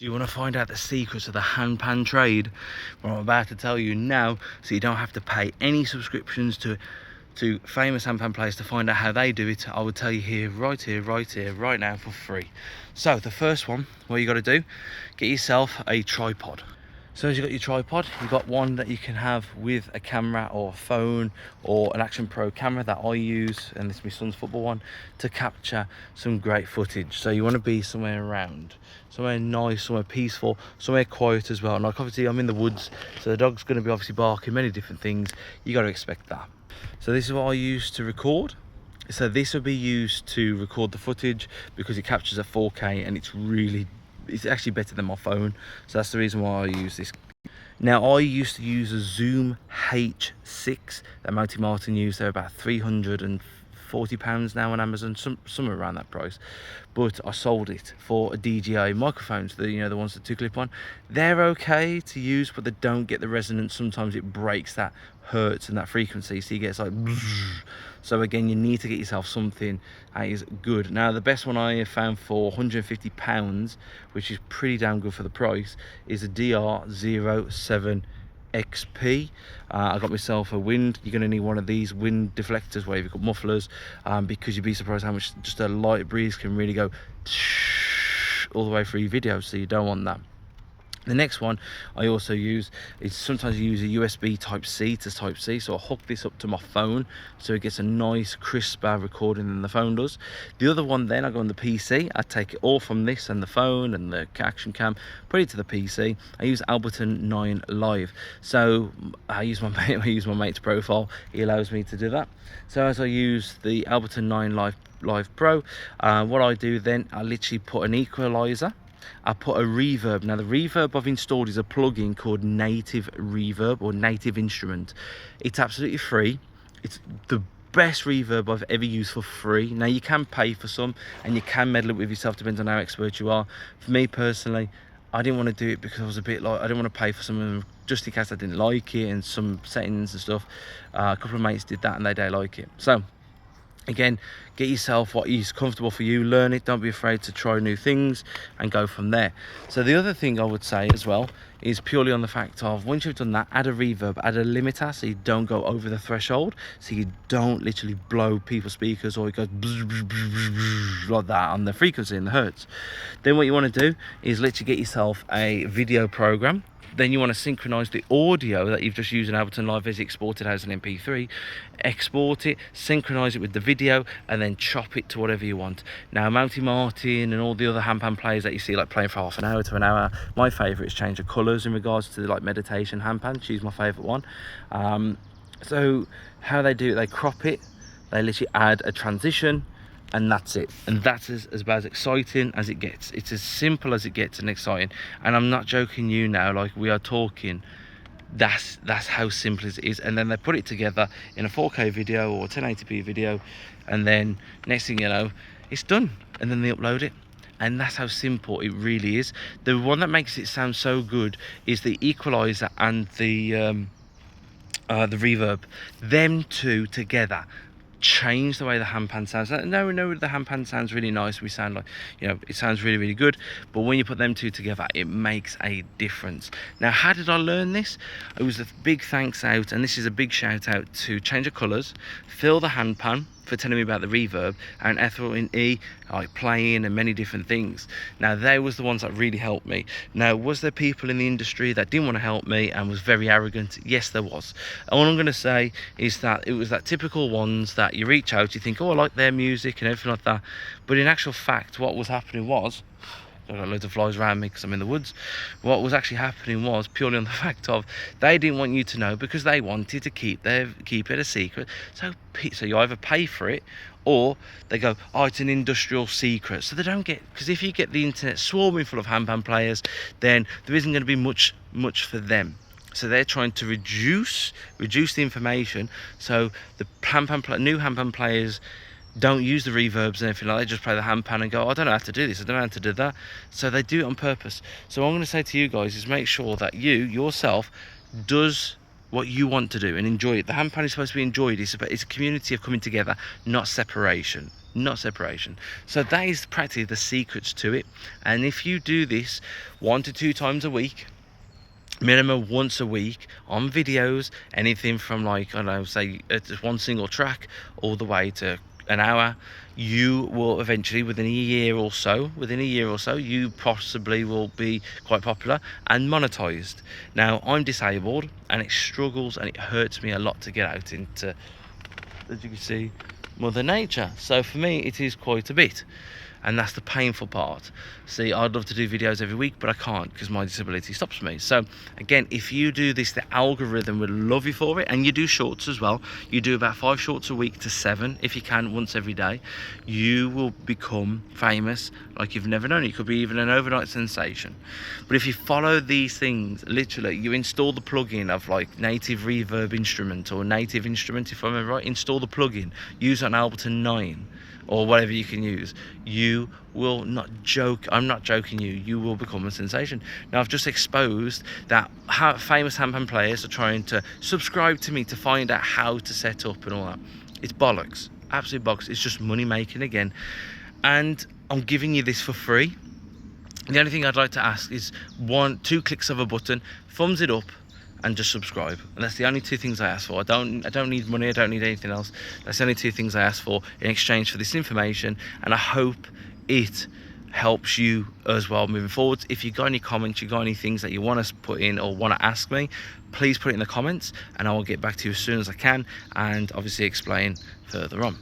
Do you want to find out the secrets of the handpan trade? Well, I'm about to tell you now, so you don't have to pay any subscriptions to famous handpan players to find out how they do it. I will tell you here, right now for free. So the first one, what you got to do, get yourself a tripod. So as you've got your tripod, you've got one that you can have with a camera or a phone or an Action Pro camera that I use, and this is my son's football one, to capture some great footage. So you want to be somewhere around, somewhere nice, somewhere peaceful, somewhere quiet as well. And like obviously I'm in the woods, so the dog's going to be obviously barking, many different things. You got to expect that. So this is what I use to record. So this will be used to record the footage because it captures at 4K and it's actually better than my phone, so that's the reason why I use this. Now I used to use a Zoom H6 that Monty Martin used. They're about £340 now on Amazon, somewhere around that price, but I sold it for a DJI microphones, the ones that clip on. They're okay to use, but they don't get the resonance. Sometimes it breaks that hertz and that frequency, so you get like so again, you need to get yourself something that is good. Now the best one I have found for £150, which is pretty damn good for the price, is a DR07 XP. I got myself a wind. You're going to need one of these wind deflectors where you've got mufflers, because you'd be surprised how much just a light breeze can really go all the way through your video, so you don't want that. The next one I also use is sometimes you use a USB Type-C to Type-C, so I hook this up to my phone so it gets a nice crisper recording than the phone does. The other one then, I go on the PC, I take it all from this and the phone and the action cam, put it to the PC. I use Ableton 9 Live, so I use my mate's profile. He allows me to do that. So as I use the Ableton 9 Live Pro, what I do then, I literally put an equalizer. I put a reverb. Now the reverb I've installed is a plugin called Native Reverb or Native Instrument. It's absolutely free. It's the best reverb I've ever used for free. Now you can pay for some and you can meddle it with yourself, depends on how expert you are. For me personally, I didn't want to do it because I was a bit like, I didn't want to pay for some of them just in case I didn't like it, and some settings and stuff. A couple of mates did that and they don't like it. So again, get yourself what is comfortable for you, learn it, don't be afraid to try new things and go from there. So the other thing I would say as well is purely on the fact of, once you've done that, add a reverb, add a limiter so you don't go over the threshold, so you don't literally blow people's speakers or it goes like that on the frequency and the hertz. Then what you want to do is literally get yourself a video program. Then you want to synchronize the audio that you've just used in Ableton Live as exported as an MP3, export it, synchronize it with the video, and then chop it to whatever you want. Now Monty Martin and all the other handpan players that you see like playing for half an hour to an hour, my favorite is change of colors in regards to like meditation handpan. She's my favorite one. So how they do it, they crop it, they literally add a transition, and that's it. And that's about as exciting as it gets. It's as simple as it gets and exciting. And I'm not joking you now, like we are talking, that's how simple it is. And then they put it together in a 4K video or 1080p video, and then next thing you know, it's done, and then they upload it. And that's how simple it really is. The one that makes it sound so good is the equalizer and the reverb. Them two together change the way the handpan sounds. No, the handpan sounds really nice. We sound like, it sounds really, really good. But when you put them two together, it makes a difference. Now, how did I learn this? It was a big thanks out, and this is a big shout out to Change of Colours, Phil the Handpan, for telling me about the reverb, and Ethel in E, like playing and many different things. Now they was the ones that really helped me. Now, was there people in the industry that didn't want to help me and was very arrogant? Yes, there was. All I'm going to say is that it was that typical ones that you reach out, you think, oh, I like their music and everything like that, but in actual fact what was happening was, I've got loads of flies around me because I'm in the woods. What was actually happening was purely on the fact of, they didn't want you to know because they wanted to keep it a secret. So you either pay for it, or they go, oh, it's an industrial secret. So they don't get, because if you get the internet swarming full of handpan players, then there isn't going to be much for them. So they're trying to reduce the information, so the new handpan players don't use the reverbs and everything like that. They just play the handpan and go, I don't know how to do this, I don't know how to do that. So they do it on purpose. So what I'm going to say to you guys is make sure that you yourself does what you want to do and enjoy it. The handpan is supposed to be enjoyed. It's a community of coming together, not separation. not separation. So that is practically the secrets to it. And if you do this 1 to 2 times a week, minimum once a week, on videos, anything from like, I don't know, say just one single track all the way to an hour, you will eventually, within a year or so, you possibly will be quite popular and monetized. Now, I'm disabled and it struggles and it hurts me a lot to get out into, as you can see, Mother Nature. So for me, it is quite a bit. And that's the painful part. See, I'd love to do videos every week, but I can't because my disability stops me. So again, if you do this, the algorithm would love you for it. And you do shorts as well. You do about 5 shorts a week to 7, if you can, once every day. You will become famous like you've never known. It could be even an overnight sensation. But if you follow these things, literally, you install the plugin of like native reverb instrument or native instrument, if I remember right, install the plugin, use it on Ableton 9, or whatever you can use, you will not joke, I'm not joking you will become a sensation. Now, I've just exposed that how famous handpan players are trying to subscribe to me to find out how to set up and all that. It's bollocks, absolute bollocks. It's just money making again. And I'm giving you this for free. The only thing I'd like to ask is 2 clicks of a button, thumbs it up, and just subscribe. And that's the only 2 things I ask for. I don't need money, I don't need anything else. That's the only 2 things I ask for in exchange for this information, and I hope it helps you as well moving forward. If you got any comments, you got any things that you want to put in or want to ask me, please put it in the comments and I will get back to you as soon as I can, and obviously explain further on.